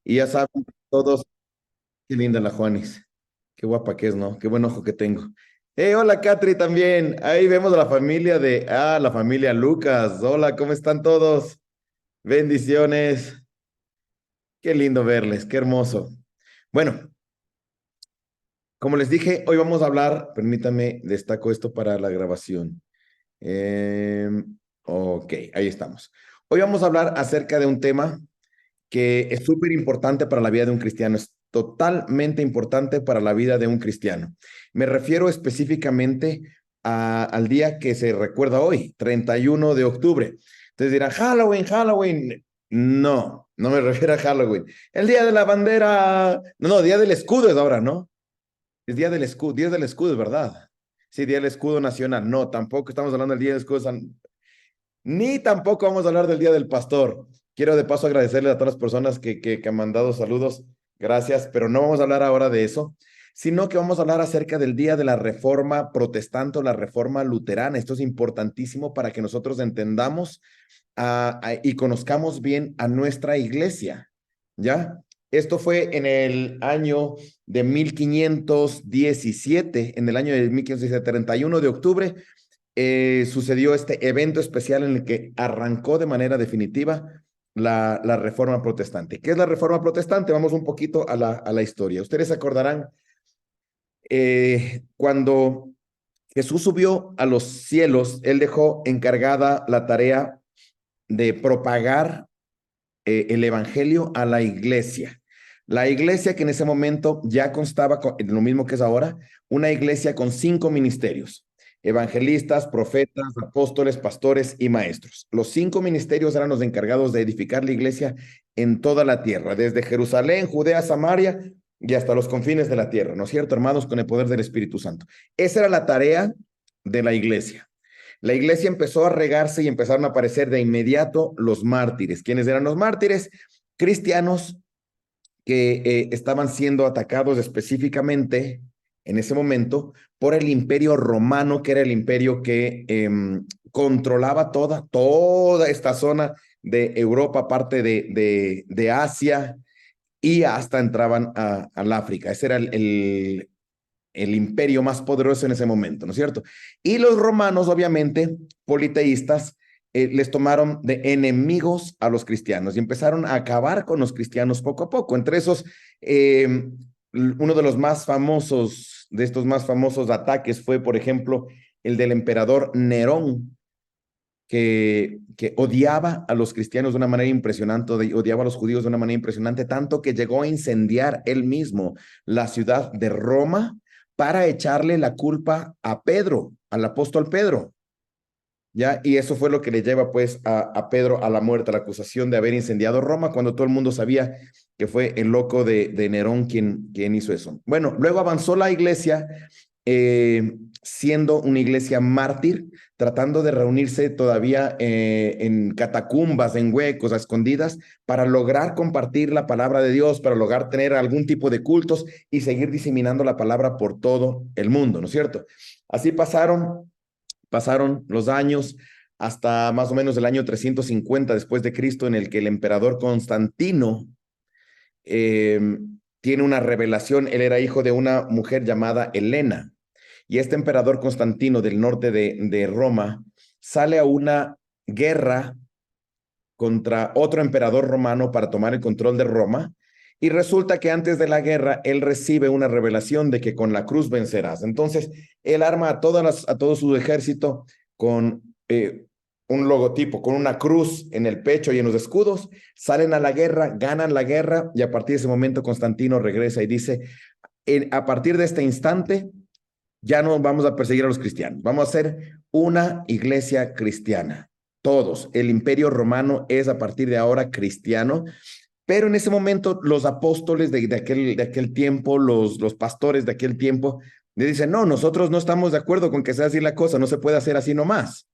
Y ya saben todos, qué linda la Juanis. Qué guapa que es, ¿no? Qué buen ojo que tengo. Hola, Catri, también. Ahí vemos a la familia la familia Lucas. Hola, ¿cómo están todos? Bendiciones. Qué lindo verles, qué hermoso. Bueno, como les dije, hoy vamos a hablar, permítame, destaco esto para la grabación. Ok, ahí estamos. Hoy vamos a hablar acerca de un tema que es súper importante para la vida de un cristiano, es totalmente importante para la vida de un cristiano. Me refiero específicamente al día que se recuerda hoy, 31 de octubre. Entonces dirán, Halloween, Halloween. No, no me refiero a Halloween. El día de la bandera, no, no, día del escudo es ahora, ¿no? Es día del escudo, ¿verdad? Sí, día del escudo nacional. No, tampoco estamos hablando del día del escudo ni tampoco vamos a hablar del Día del Pastor. Quiero de paso agradecerle a todas las personas que han mandado saludos. Gracias, pero no vamos a hablar ahora de eso, sino que vamos a hablar acerca del Día de la Reforma Protestante o la Reforma Luterana. Esto es importantísimo para que nosotros entendamos y conozcamos bien a nuestra iglesia, ¿ya? Esto fue en el año de 1517, en el año de 1517, 31 de octubre, sucedió este evento especial en el que arrancó de manera definitiva la Reforma Protestante. ¿Qué es la Reforma Protestante? Vamos un poquito a la historia. Ustedes se acordarán cuando Jesús subió a los cielos, él dejó encargada la tarea de propagar el evangelio a la iglesia. La iglesia que en ese momento ya constaba con lo mismo que es ahora, una iglesia con 5 ministerios: evangelistas, profetas, apóstoles, pastores y maestros. Los 5 ministerios eran los encargados de edificar la iglesia en toda la tierra, desde Jerusalén, Judea, Samaria y hasta los confines de la tierra, ¿no es cierto, hermanos? Con el poder del Espíritu Santo. Esa era la tarea de la iglesia. La iglesia empezó a regarse y empezaron a aparecer de inmediato los mártires. ¿Quiénes eran los mártires? Cristianos que estaban siendo atacados específicamente en ese momento por el imperio romano, que era el imperio que controlaba toda esta zona de Europa, parte de Asia, y hasta entraban al África. Ese era el imperio más poderoso en ese momento, ¿no es cierto? Y los romanos, obviamente, politeístas, les tomaron de enemigos a los cristianos y empezaron a acabar con los cristianos poco a poco. Entre esos, uno de los más famosos, de estos más famosos ataques fue, por ejemplo, el del emperador Nerón, que odiaba a los cristianos de una manera impresionante, odiaba a los judíos de una manera impresionante, tanto que llegó a incendiar él mismo la ciudad de Roma para echarle la culpa a Pedro, al apóstol Pedro, ¿ya? Y eso fue lo que le lleva pues a Pedro a la muerte, a la acusación de haber incendiado Roma, cuando todo el mundo sabía que fue el loco de Nerón quien hizo eso. Bueno, luego avanzó la iglesia, siendo una iglesia mártir, tratando de reunirse todavía en catacumbas, en huecos, a escondidas, para lograr compartir la palabra de Dios, para lograr tener algún tipo de cultos y seguir diseminando la palabra por todo el mundo, ¿no es cierto? Así pasaron los años hasta más o menos el año 350 después de Cristo, en el que el emperador Constantino eh, tiene una revelación. Él era hijo de una mujer llamada Helena, y este emperador Constantino del norte de Roma sale a una guerra contra otro emperador romano para tomar el control de Roma, y resulta que antes de la guerra él recibe una revelación de que con la cruz vencerás. Entonces él arma a todo su ejército con un logotipo, con una cruz en el pecho y en los escudos, salen a la guerra, ganan la guerra, y a partir de ese momento Constantino regresa y dice, a partir de este instante ya no vamos a perseguir a los cristianos, vamos a ser una iglesia cristiana. Todos, el imperio romano es a partir de ahora cristiano, pero en ese momento los apóstoles de aquel tiempo, los pastores de aquel tiempo, le dicen, no, nosotros no estamos de acuerdo con que sea así la cosa, no se puede hacer así nomás.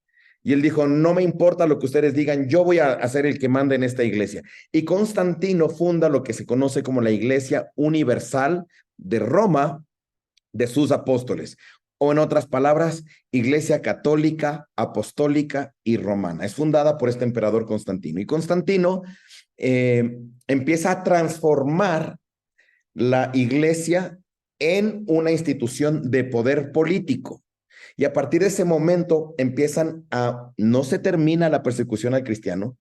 Y él dijo, no me importa lo que ustedes digan, yo voy a ser el que manda en esta iglesia. Y Constantino funda lo que se conoce como la Iglesia Universal de Roma, de sus apóstoles, o en otras palabras, Iglesia Católica, Apostólica y Romana. Es fundada por este emperador Constantino. Y Constantino empieza a transformar la iglesia en una institución de poder político. Y a partir de ese momento no se termina la persecución al cristiano.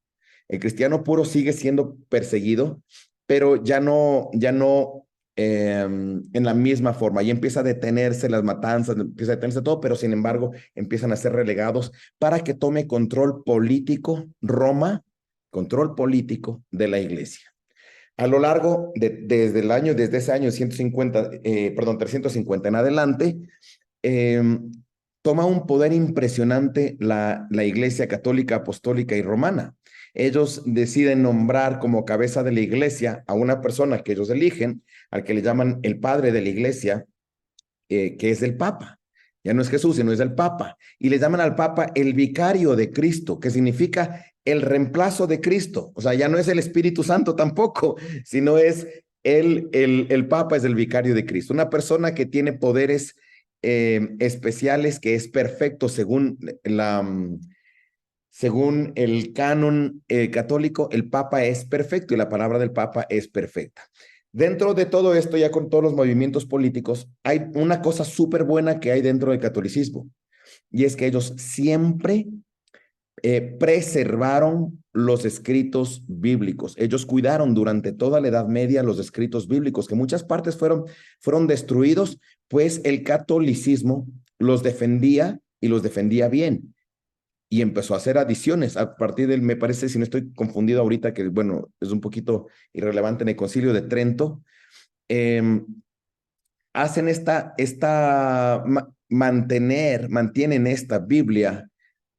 El cristiano puro sigue siendo perseguido, pero ya no en la misma forma. Y empieza a detenerse las matanzas, empieza a detenerse todo, pero sin embargo empiezan a ser relegados para que tome control político Roma, control político de la iglesia. A lo largo desde ese año 350 en adelante, eh, toma un poder impresionante la Iglesia Católica, Apostólica y Romana. Ellos deciden nombrar como cabeza de la iglesia a una persona que ellos eligen, al que le llaman el padre de la iglesia, que es el Papa. Ya no es Jesús, sino es el Papa. Y le llaman al Papa el vicario de Cristo, que significa el reemplazo de Cristo. O sea, ya no es el Espíritu Santo tampoco, sino es el Papa es el vicario de Cristo. Una persona que tiene poderes especiales, que es perfecto según el canon católico. El Papa es perfecto y la palabra del Papa es perfecta. Dentro de todo esto, ya con todos los movimientos políticos, hay una cosa súper buena que hay dentro del catolicismo, y es que ellos siempre preservaron los escritos bíblicos. Ellos cuidaron durante toda la Edad Media los escritos bíblicos, que muchas partes fueron destruidos, pues el catolicismo los defendía y los defendía bien. Y empezó a hacer adiciones a partir del, me parece, si no estoy confundido ahorita, que bueno, es un poquito irrelevante, en el Concilio de Trento, eh, hacen mantienen esta Biblia.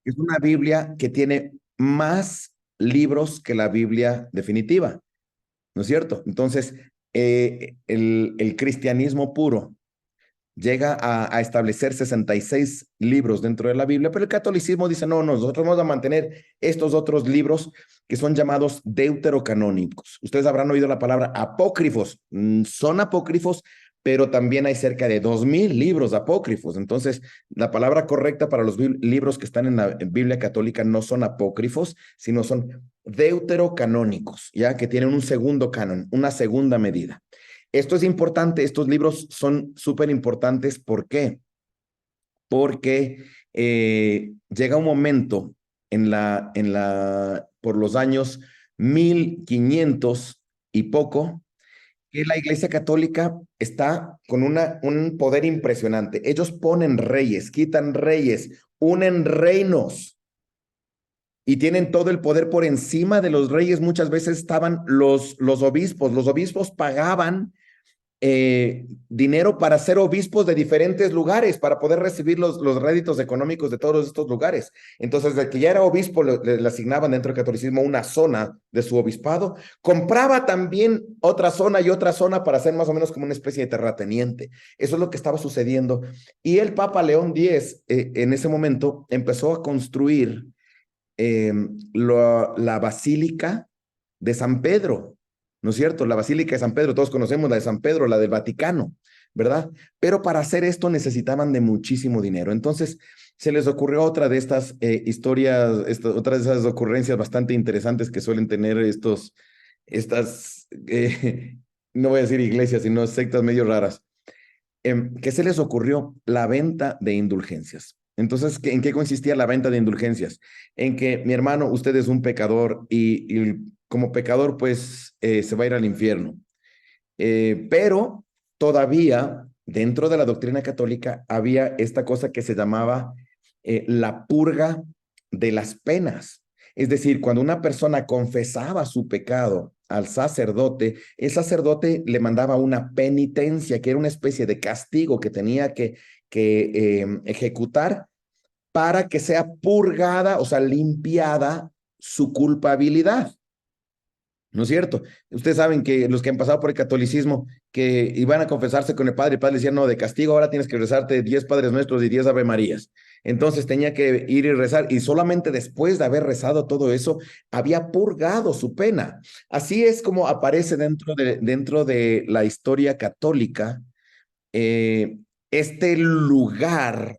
Es una Biblia que tiene más libros que la Biblia definitiva, ¿no es cierto? Entonces, el cristianismo puro llega a establecer 66 libros dentro de la Biblia, pero el catolicismo dice, no, nosotros vamos a mantener estos otros libros que son llamados deuterocanónicos. Ustedes habrán oído la palabra apócrifos. Son apócrifos, pero también hay cerca de 2000 libros apócrifos. Entonces, la palabra correcta para los libros que están en la Biblia católica no son apócrifos, sino son deuterocanónicos, ya que tienen un segundo canon, una segunda medida. Esto es importante, estos libros son súper importantes. ¿Por qué? Porque llega un momento por los años 1500 y poco, que la Iglesia Católica está con un poder impresionante. Ellos ponen reyes, quitan reyes, unen reinos y tienen todo el poder por encima de los reyes. Muchas veces estaban los obispos. Los obispos pagaban dinero para ser obispos de diferentes lugares, para poder recibir los réditos económicos de todos estos lugares. Entonces, el que ya era obispo, le asignaban dentro del catolicismo una zona de su obispado, compraba también otra zona y otra zona para ser más o menos como una especie de terrateniente. Eso es lo que estaba sucediendo. Y el Papa León X, en ese momento, empezó a construir la Basílica de San Pedro, ¿no es cierto? La Basílica de San Pedro, todos conocemos la de San Pedro, la del Vaticano, ¿verdad? Pero para hacer esto necesitaban de muchísimo dinero. Entonces se les ocurrió otra de estas historias, otra de esas ocurrencias bastante interesantes que suelen tener estas, no voy a decir iglesias, sino sectas medio raras. ¿Qué se les ocurrió? La venta de indulgencias. Entonces, ¿en qué consistía la venta de indulgencias? En que, mi hermano, usted es un pecador y como pecador, pues, se va a ir al infierno. Pero todavía, dentro de la doctrina católica, había esta cosa que se llamaba la purga de las penas. Es decir, cuando una persona confesaba su pecado al sacerdote, el sacerdote le mandaba una penitencia, que era una especie de castigo que tenía que ejecutar para que sea purgada, o sea, limpiada su culpabilidad. ¿No es cierto? Ustedes saben que los que han pasado por el catolicismo, que iban a confesarse con el padre le decían, no, de castigo ahora tienes que rezarte 10 Padres Nuestros y 10 Ave Marías. Entonces tenía que ir y rezar, y solamente después de haber rezado todo eso, había purgado su pena. Así es como aparece dentro de la historia católica eh, este lugar,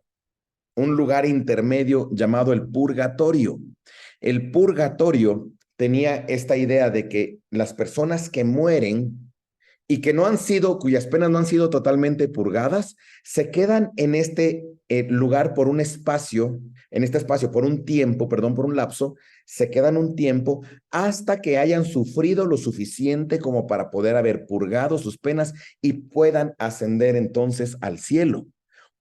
un lugar intermedio llamado el purgatorio. El purgatorio tenía esta idea de que las personas que mueren y que no han sido, cuyas penas no han sido totalmente purgadas, se quedan en este lugar por un espacio, en este espacio por un tiempo, perdón, por un lapso, se quedan un tiempo hasta que hayan sufrido lo suficiente como para poder haber purgado sus penas y puedan ascender entonces al cielo.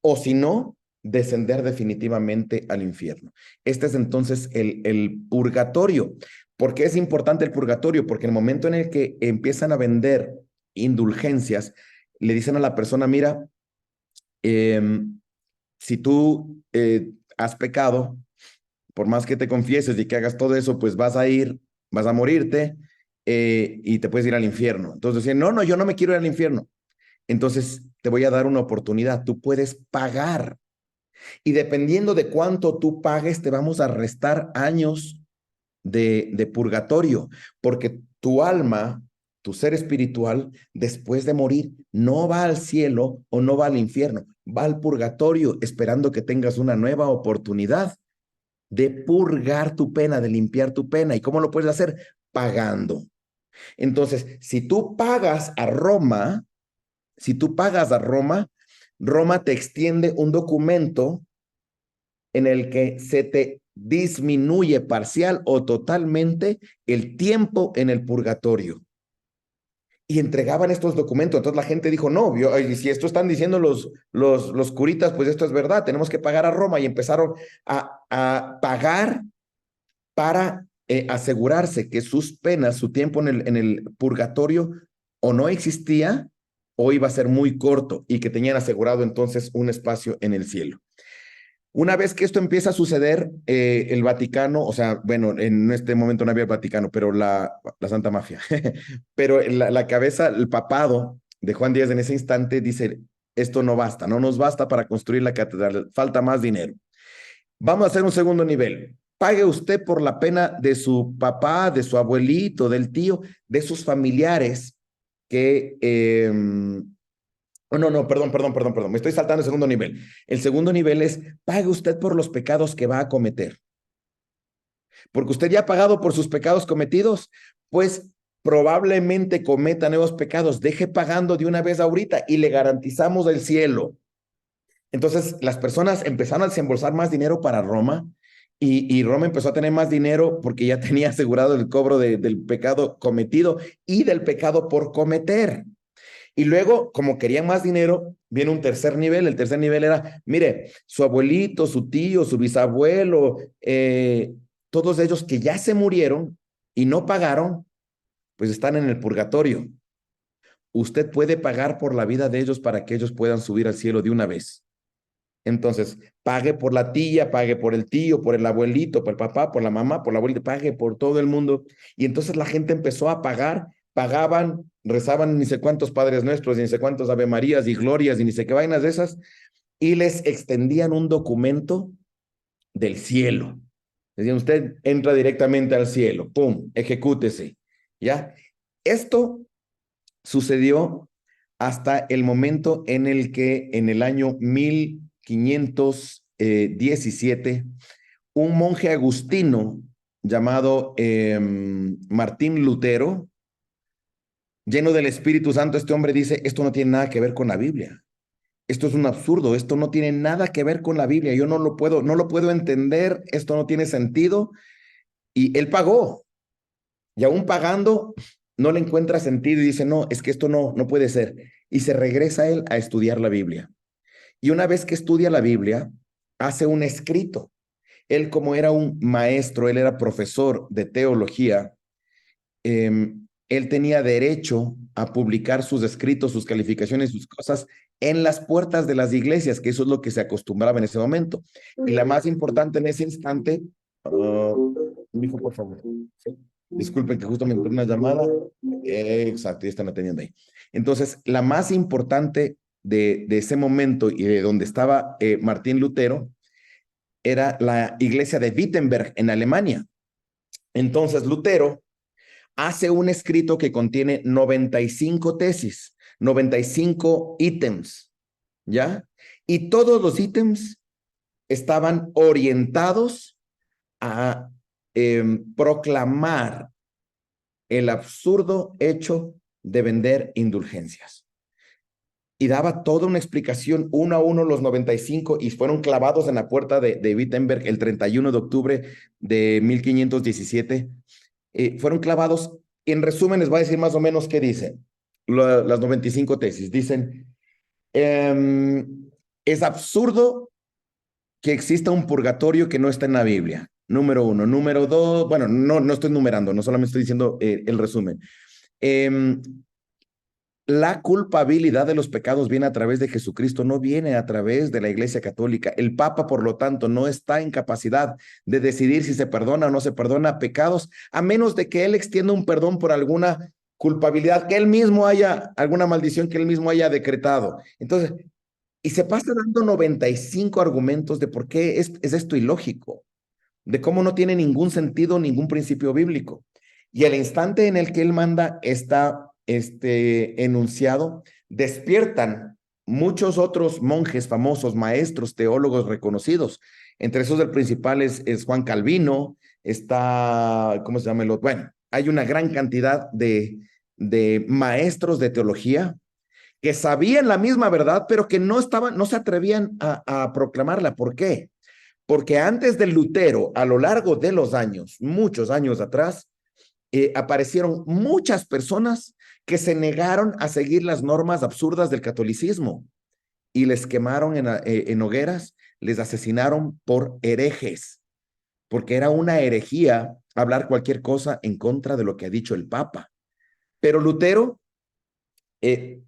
O si no, descender definitivamente al infierno. Este es entonces el purgatorio. ¿Por qué es importante el purgatorio? Porque en el momento en el que empiezan a vender indulgencias, le dicen a la persona, mira, si tú has pecado, por más que te confieses y que hagas todo eso, pues vas a ir, vas a morirte y te puedes ir al infierno. Entonces decían, no, no, yo no me quiero ir al infierno. Entonces te voy a dar una oportunidad, tú puedes pagar y dependiendo de cuánto tú pagues, te vamos a restar años de purgatorio, porque tu alma, tu ser espiritual, después de morir, no va al cielo o no va al infierno, va al purgatorio, esperando que tengas una nueva oportunidad de purgar tu pena, de limpiar tu pena. ¿Y cómo lo puedes hacer? Pagando. Entonces, si tú pagas a Roma, si tú pagas a Roma, Roma te extiende un documento en el que se te disminuye parcial o totalmente el tiempo en el purgatorio. Y entregaban estos documentos. Entonces la gente dijo, no, si esto están diciendo los curitas, pues esto es verdad, tenemos que pagar a Roma. Y empezaron a pagar para asegurarse que sus penas, su tiempo en el purgatorio, o no existía o iba a ser muy corto y que tenían asegurado entonces un espacio en el cielo. Una vez que esto empieza a suceder, el Vaticano, o sea, bueno, en este momento no había el Vaticano, pero la Santa Mafia, pero la cabeza, el papado de Juan Díaz en ese instante dice, esto no basta, no nos basta para construir la catedral, falta más dinero. Vamos a hacer un segundo nivel. Pague usted por la pena de su papá, de su abuelito, del tío, de sus familiares que oh, no, no, perdón. Me estoy saltando el segundo nivel. El segundo nivel es, pague usted por los pecados que va a cometer. Porque usted ya ha pagado por sus pecados cometidos, pues probablemente cometa nuevos pecados. Deje pagando de una vez ahorita y le garantizamos el cielo. Entonces, las personas empezaron a desembolsar más dinero para Roma y Roma empezó a tener más dinero porque ya tenía asegurado el cobro del pecado cometido y del pecado por cometer. Y luego, como querían más dinero, viene un tercer nivel. El tercer nivel era, mire, su abuelito, su tío, su bisabuelo, todos ellos que ya se murieron y no pagaron, pues están en el purgatorio. Usted puede pagar por la vida de ellos para que ellos puedan subir al cielo de una vez. Entonces, pague por la tía, pague por el tío, por el abuelito, por el papá, por la mamá, por la abuelita, pague por todo el mundo. Y entonces la gente empezó a pagar, pagaban, rezaban ni sé cuántos Padres Nuestros, ni sé cuántos Ave Marías y Glorias, y ni sé qué vainas de esas, y les extendían un documento del cielo. Decían, usted entra directamente al cielo, pum, ejecútese. ¿Ya? Esto sucedió hasta el momento en el que en el año 1517 un monje agustino llamado Martín Lutero, lleno del Espíritu Santo, este hombre dice, esto no tiene nada que ver con la Biblia. Esto es un absurdo, esto no tiene nada que ver con la Biblia, yo no lo puedo entender, esto no tiene sentido. Y él pagó, y aún pagando, no le encuentra sentido y dice, no, es que esto no puede ser. Y se regresa él a estudiar la Biblia. Y una vez que estudia la Biblia, hace un escrito. Él como era un maestro, él era profesor de teología, él tenía derecho a publicar sus escritos, sus calificaciones, sus cosas en las puertas de las iglesias, que eso es lo que se acostumbraba en ese momento. Y la más importante en ese instante, dijo, por favor. ¿Sí? Disculpen que justo me entró una llamada. Exacto, ya están atendiendo ahí. Entonces, la más importante de ese momento y de donde estaba Martín Lutero era la iglesia de Wittenberg en Alemania. Entonces, Lutero hace un escrito que contiene 95 tesis, 95 ítems, ¿ya? Y todos los ítems estaban orientados a proclamar el absurdo hecho de vender indulgencias. Y daba toda una explicación, uno a uno los 95, y fueron clavados en la puerta de Wittenberg el 31 de octubre de 1517. Fueron clavados. En resumen, les voy a decir más o menos qué dicen las 95 tesis. Dicen, es absurdo que exista un purgatorio que no está en la Biblia. Número uno. Número dos, bueno, no estoy numerando, no solamente estoy diciendo el resumen. La culpabilidad de los pecados viene a través de Jesucristo, no viene a través de la Iglesia Católica. El Papa, por lo tanto, no está en capacidad de decidir si se perdona o no se perdona pecados, a menos de que él extienda un perdón por alguna culpabilidad que él mismo haya, alguna maldición que él mismo haya decretado. Entonces, y se pasa dando 95 argumentos de por qué es esto ilógico, de cómo no tiene ningún sentido, ningún principio bíblico. Y el instante en el que él manda este enunciado, despiertan muchos otros monjes famosos, maestros, teólogos reconocidos. Entre esos el principal es Juan Calvino, está, ¿cómo se llama el otro? Bueno, hay una gran cantidad de maestros de teología que sabían la misma verdad, pero que no se atrevían a proclamarla. ¿Por qué? Porque antes del Lutero, a lo largo de los años, muchos años atrás, aparecieron muchas personas que se negaron a seguir las normas absurdas del catolicismo y les quemaron en hogueras, les asesinaron por herejes, porque era una herejía hablar cualquier cosa en contra de lo que ha dicho el Papa. Pero Lutero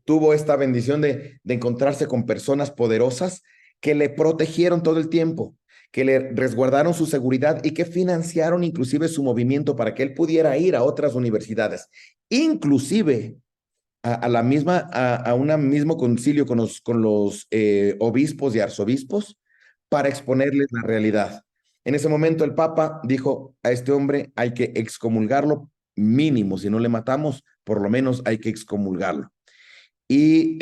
tuvo esta bendición de encontrarse con personas poderosas que le protegieron todo el tiempo, que le resguardaron su seguridad y que financiaron inclusive su movimiento para que él pudiera ir a otras universidades, inclusive a un mismo concilio con los obispos y arzobispos para exponerles la realidad. En ese momento el Papa dijo, a este hombre hay que excomulgarlo mínimo, si no le matamos, por lo menos hay que excomulgarlo. Y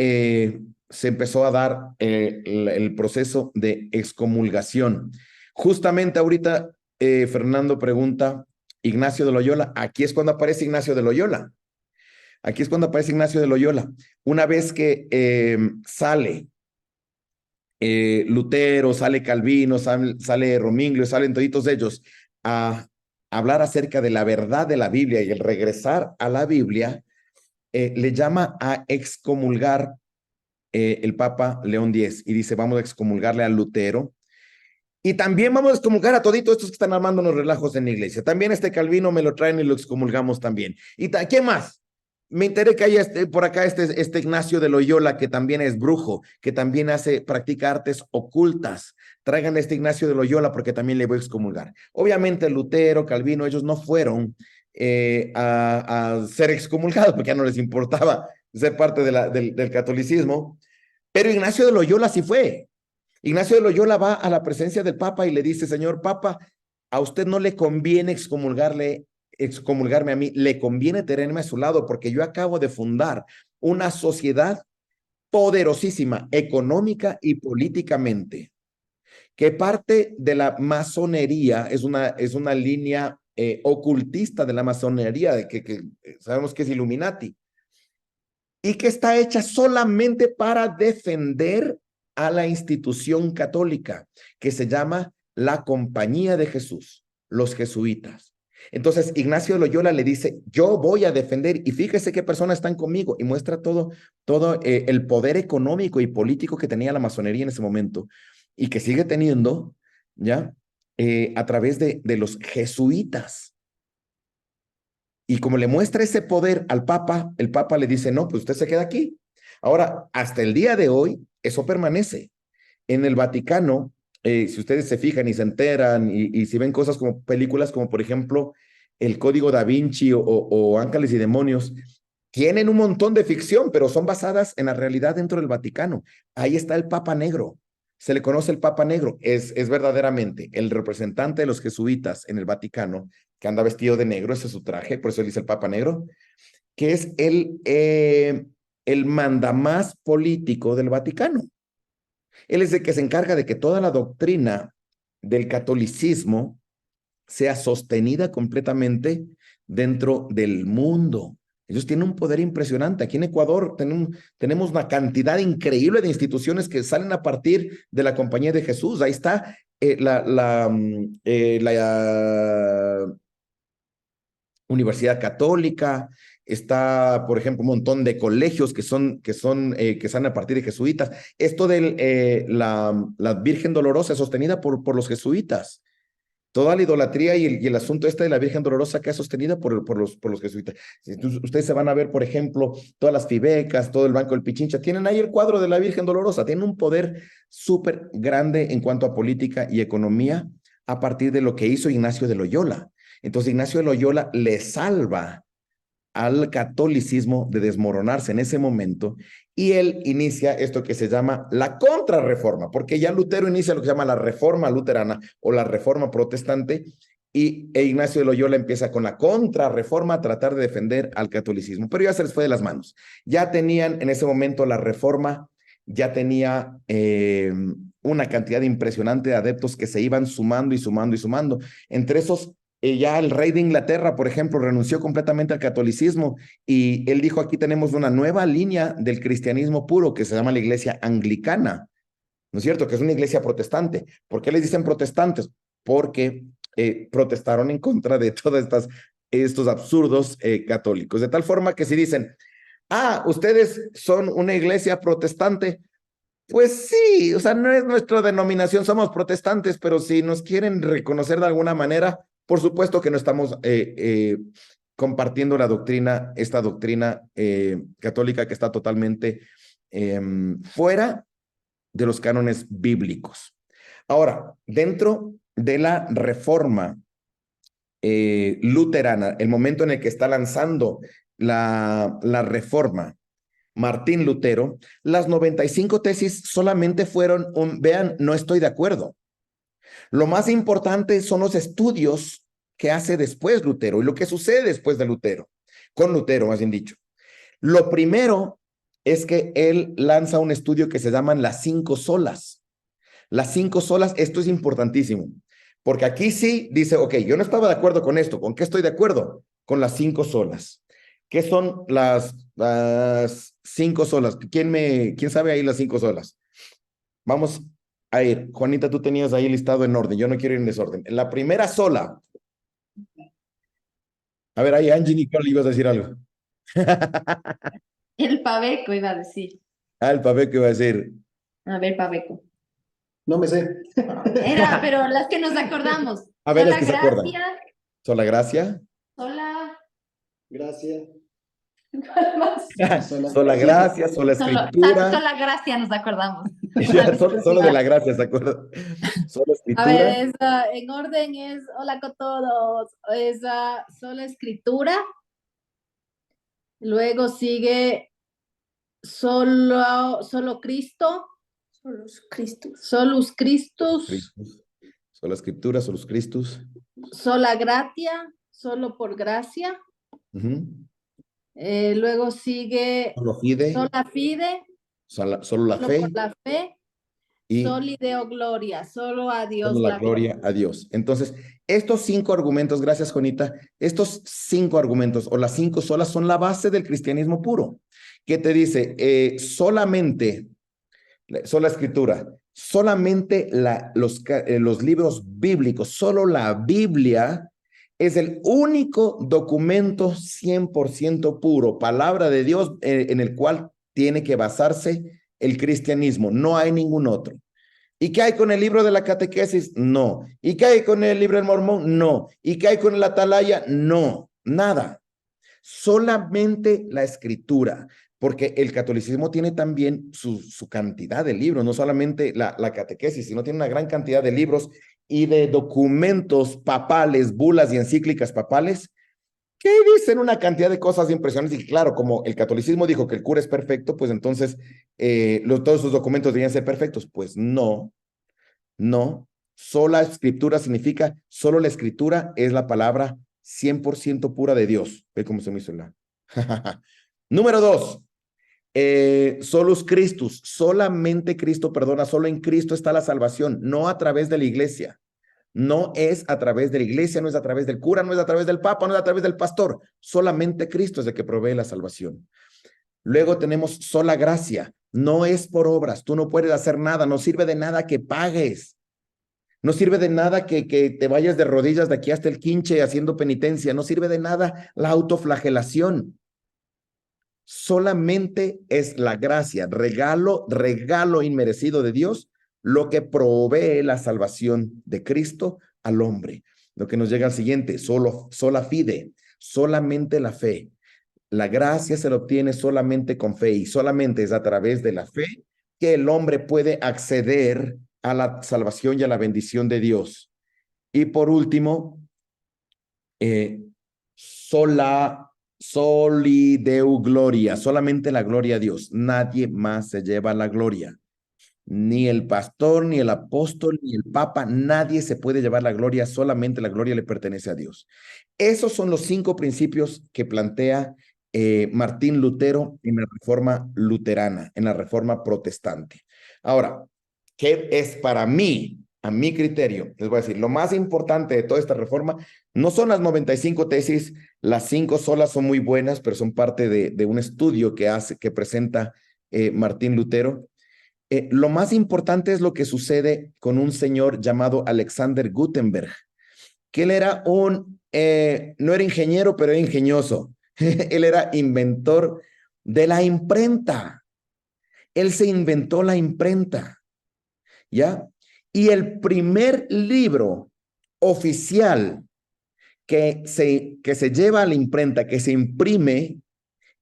se empezó a dar el proceso de excomulgación. Justamente ahorita Fernando pregunta, Ignacio de Loyola, aquí es cuando aparece Ignacio de Loyola. Aquí es cuando aparece Ignacio de Loyola. Una vez que sale Lutero, sale Calvino, sale Rominglio, salen toditos ellos a hablar acerca de la verdad de la Biblia y el regresar a la Biblia, le llama a excomulgar el Papa León X y dice, vamos a excomulgarle a Lutero y también vamos a excomulgar a toditos estos que están armando los relajos en la iglesia. También este Calvino me lo traen y lo excomulgamos también. ¿Y quién más? Me enteré que hay por acá este Ignacio de Loyola, que también es brujo, que también practica artes ocultas. Traigan a este Ignacio de Loyola porque también le voy a excomulgar. Obviamente Lutero, Calvino, ellos no fueron a ser excomulgados porque ya no les importaba ser parte del catolicismo. Pero Ignacio de Loyola sí fue. Ignacio de Loyola va a la presencia del Papa y le dice, señor Papa, a usted no le conviene excomulgarme a mí, le conviene tenerme a su lado porque yo acabo de fundar una sociedad poderosísima económica y políticamente, que parte de la masonería, es una línea ocultista de la masonería, que sabemos que es Illuminati, y que está hecha solamente para defender a la institución católica, que se llama la Compañía de Jesús, los jesuitas. Entonces Ignacio de Loyola le dice, yo voy a defender, y fíjese qué personas están conmigo, y muestra todo el poder económico y político que tenía la masonería en ese momento, y que sigue teniendo, ¿ya? A través de los jesuitas. Y como le muestra ese poder al Papa, el Papa le dice, no, pues usted se queda aquí. Ahora, hasta el día de hoy, eso permanece. En el Vaticano, si ustedes se fijan y se enteran y si ven cosas como películas como por ejemplo El Código Da Vinci o Ángeles y Demonios, tienen un montón de ficción, pero son basadas en la realidad dentro del Vaticano. Ahí está el Papa Negro. Se le conoce el Papa Negro. Es verdaderamente el representante de los jesuitas en el Vaticano, que anda vestido de negro, ese es su traje, por eso él dice el Papa Negro, que es el mandamás político del Vaticano. Él es el que se encarga de que toda la doctrina del catolicismo sea sostenida completamente dentro del mundo. Ellos tienen un poder impresionante. Aquí en Ecuador tenemos una cantidad increíble de instituciones que salen a partir de la Compañía de Jesús. Ahí está la Universidad Católica, está, por ejemplo, un montón de colegios que salen a partir de jesuitas. Esto de la Virgen Dolorosa es sostenida por los jesuitas. Toda la idolatría y el asunto este de la Virgen Dolorosa que es sostenida por los jesuitas. Ustedes se van a ver, por ejemplo, todas las fibecas, todo el Banco del Pichincha, tienen ahí el cuadro de la Virgen Dolorosa, tienen un poder súper grande en cuanto a política y economía a partir de lo que hizo Ignacio de Loyola. Entonces Ignacio de Loyola le salva al catolicismo de desmoronarse en ese momento y él inicia esto que se llama la contrarreforma, porque ya Lutero inicia lo que se llama la reforma luterana o la reforma protestante e Ignacio de Loyola empieza con la contrarreforma a tratar de defender al catolicismo, pero ya se les fue de las manos. Ya tenían en ese momento la reforma, ya tenía una cantidad impresionante de adeptos que se iban sumando y sumando y sumando. Entre esos ya el rey de Inglaterra, por ejemplo, renunció completamente al catolicismo y él dijo, aquí tenemos una nueva línea del cristianismo puro que se llama la iglesia anglicana, ¿no es cierto? Que es una iglesia protestante. ¿Por qué les dicen protestantes? Porque protestaron en contra de todos estos absurdos católicos. De tal forma que si dicen, ustedes son una iglesia protestante, pues sí, o sea, no es nuestra denominación, somos protestantes, pero si nos quieren reconocer de alguna manera, por supuesto que no estamos compartiendo esta doctrina católica que está totalmente fuera de los cánones bíblicos. Ahora, dentro de la reforma luterana, el momento en el que está lanzando la reforma, Martín Lutero, las 95 tesis solamente fueron vean, no estoy de acuerdo. Lo más importante son los estudios que hace después Lutero y lo que sucede después de Lutero, con Lutero más bien dicho. Lo primero es que él lanza un estudio que se llaman las 5 solas. Las 5 solas, esto es importantísimo, porque aquí sí dice, ok, yo no estaba de acuerdo con esto, ¿con qué estoy de acuerdo? Con las 5 solas. ¿Qué son las 5 solas? ¿Quién sabe ahí las 5 solas? Vamos a ir. Juanita, tú tenías ahí listado en orden. Yo no quiero ir en desorden. La primera sola. A ver, ahí Angie Nicole ibas a decir algo. El Paveco iba a decir. El papel que iba a decir. A ver, Paveco. No me sé. Era, pero las que nos acordamos. A ver, las Sola que se acuerdan. gracia, Sola gracia. sola. Gracias. ¿Cuál más? Sola gracia, sola escritura. Sola gracia nos acordamos. Ya, solo de la gracia, ¿se acuerdan? Sola A ver, escritura. esa en orden es hola con todos. Esa sola escritura. Luego sigue solo Cristo. Solus Christus. Solus Christus. Sola escritura, solus Christus. Sola gratia. Solo por gracia. Luego sigue Solo fide. sola fide. Solo la Solo fe. por la fe. Y Soli Deo gloria. Solo a Dios dando la gloria a Dios. Entonces, estos 5 argumentos, gracias Juanita, estos 5 argumentos o las 5 solas son la base del cristianismo puro, que te dice solamente, sola escritura, solamente los libros bíblicos, solo la Biblia es el único documento 100% puro, palabra de Dios en el cual tiene que basarse el cristianismo, no hay ningún otro. ¿Y qué hay con el libro de la catequesis? No. ¿Y qué hay con el libro del Mormón? No. ¿Y qué hay con el Atalaya? No, nada. Solamente la escritura, porque el catolicismo tiene también su cantidad de libros, no solamente la catequesis, sino tiene una gran cantidad de libros y de documentos papales, bulas y encíclicas papales que dicen una cantidad de cosas impresionantes. Y claro, como el catolicismo dijo que el cura es perfecto, pues entonces todos sus documentos deberían ser perfectos. Pues no, no. Sola escritura significa, solo la escritura es la palabra 100% pura de Dios. Ve cómo se me hizo la. Número 2. Solus Christus, solamente Cristo perdona, solo en Cristo está la salvación, no a través de la iglesia. No es a través de la iglesia, no es a través del cura, no es a través del papa, no es a través del pastor. Solamente Cristo es el que provee la salvación. Luego tenemos sola gracia. No es por obras. Tú no puedes hacer nada. No sirve de nada que pagues. No sirve de nada que te vayas de rodillas de aquí hasta el quinche haciendo penitencia. No sirve de nada la autoflagelación. Solamente es la gracia, regalo inmerecido de Dios, lo que provee la salvación de Cristo al hombre. Lo que nos llega al siguiente, sola fide, solamente la fe. La gracia se la obtiene solamente con fe y solamente es a través de la fe que el hombre puede acceder a la salvación y a la bendición de Dios. Y por último, soli Deo gloria, solamente la gloria a Dios. Nadie más se lleva la gloria. Ni el pastor, ni el apóstol, ni el papa, nadie se puede llevar la gloria, solamente la gloria le pertenece a Dios. Esos son los 5 principios que plantea Martín Lutero en la reforma luterana, en la reforma protestante. Ahora, ¿qué es para mí, a mi criterio? Les voy a decir, lo más importante de toda esta reforma no son las 95 tesis, las 5 solas son muy buenas, pero son parte de un estudio que presenta Martín Lutero. Lo más importante es lo que sucede con un señor llamado Alexander Gutenberg, que él era no era ingeniero, pero era ingenioso. Él era inventor de la imprenta. Él se inventó la imprenta, ¿ya? Y el primer libro oficial que se lleva a la imprenta, que se imprime,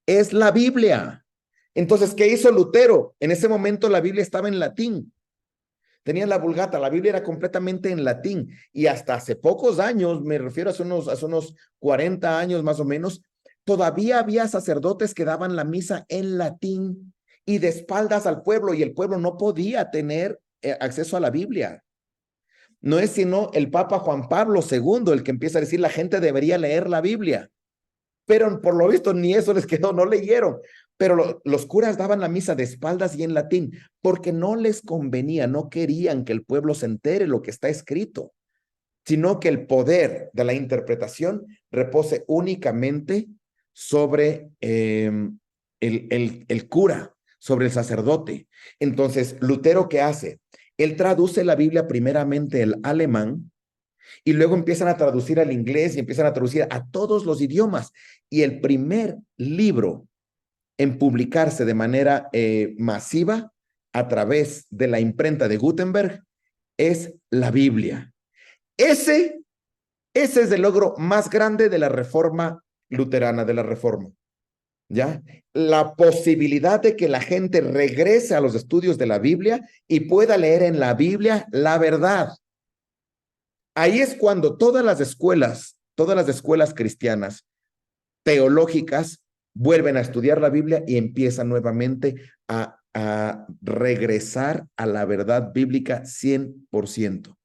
es la Biblia. Entonces, ¿qué hizo Lutero? En ese momento la Biblia estaba en latín. Tenían la Vulgata, la Biblia era completamente en latín. Y hasta hace pocos años, me refiero hace unos 40 años más o menos, todavía había sacerdotes que daban la misa en latín y de espaldas al pueblo, y el pueblo no podía tener acceso a la Biblia. No es sino el Papa Juan Pablo II el que empieza a decir la gente debería leer la Biblia. Pero por lo visto ni eso les quedó, no leyeron. Pero los curas daban la misa de espaldas y en latín porque no les convenía, no querían que el pueblo se entere lo que está escrito, sino que el poder de la interpretación repose únicamente sobre el cura, sobre el sacerdote. Entonces, Lutero, ¿qué hace? Él traduce la Biblia primeramente al alemán, y luego empiezan a traducir al inglés y empiezan a traducir a todos los idiomas. Y el primer libro en publicarse de manera masiva a través de la imprenta de Gutenberg es la Biblia. Ese es el logro más grande de la reforma luterana, de la reforma. ¿Ya? La posibilidad de que la gente regrese a los estudios de la Biblia y pueda leer en la Biblia la verdad. Ahí es cuando todas las escuelas cristianas teológicas vuelven a estudiar la Biblia y empiezan nuevamente a regresar a la verdad bíblica 100%.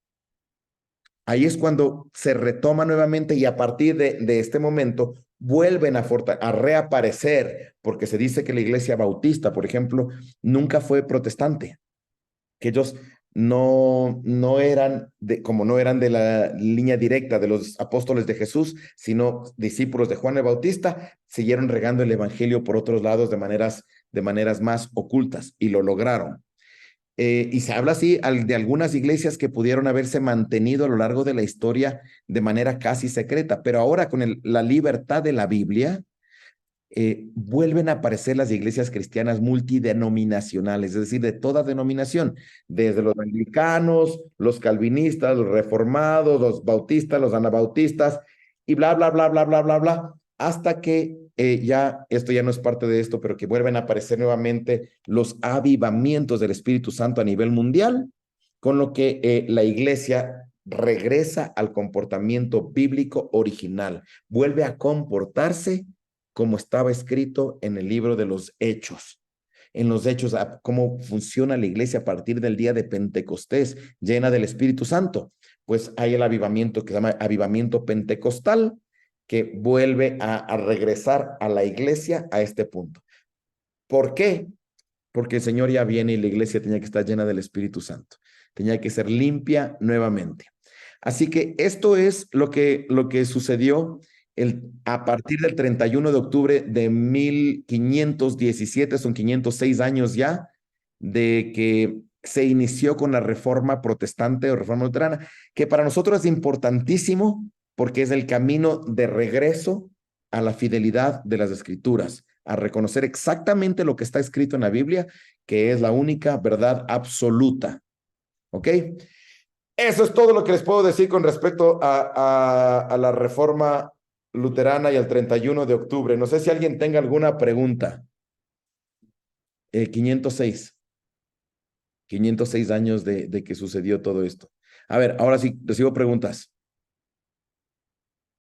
Ahí es cuando se retoma nuevamente y a partir de este momento vuelven a reaparecer, porque se dice que la iglesia bautista, por ejemplo, nunca fue protestante, que ellos no eran como no eran de la línea directa de los apóstoles de Jesús, sino discípulos de Juan el Bautista, siguieron regando el evangelio por otros lados de maneras más ocultas y lo lograron. Y se habla así de algunas iglesias que pudieron haberse mantenido a lo largo de la historia de manera casi secreta, pero ahora con la libertad de la Biblia, vuelven a aparecer las iglesias cristianas multidenominacionales, es decir, de toda denominación, desde los anglicanos, los calvinistas, los reformados, los bautistas, los anabautistas, y bla, bla, bla, bla, bla, bla, bla, hasta que esto ya no es parte de esto, pero que vuelven a aparecer nuevamente los avivamientos del Espíritu Santo a nivel mundial, con lo que la iglesia regresa al comportamiento bíblico original, vuelve a comportarse como estaba escrito en el libro de los Hechos. En los Hechos, cómo funciona la iglesia a partir del día de Pentecostés, llena del Espíritu Santo. Pues hay el avivamiento que se llama avivamiento pentecostal, que vuelve a regresar a la iglesia a este punto. ¿Por qué? Porque el Señor ya viene y la iglesia tenía que estar llena del Espíritu Santo. Tenía que ser limpia nuevamente. Así que esto es lo que sucedió a partir del 31 de octubre de 1517, son 506 años ya, de que se inició con la reforma protestante o reforma luterana, que para nosotros es importantísimo porque es el camino de regreso a la fidelidad de las escrituras, a reconocer exactamente lo que está escrito en la Biblia, que es la única verdad absoluta. ¿Ok? Eso es todo lo que les puedo decir con respecto a la reforma luterana y al 31 de octubre. No sé si alguien tenga alguna pregunta. 506. 506 años de que sucedió todo esto. A ver, ahora sí, recibo preguntas.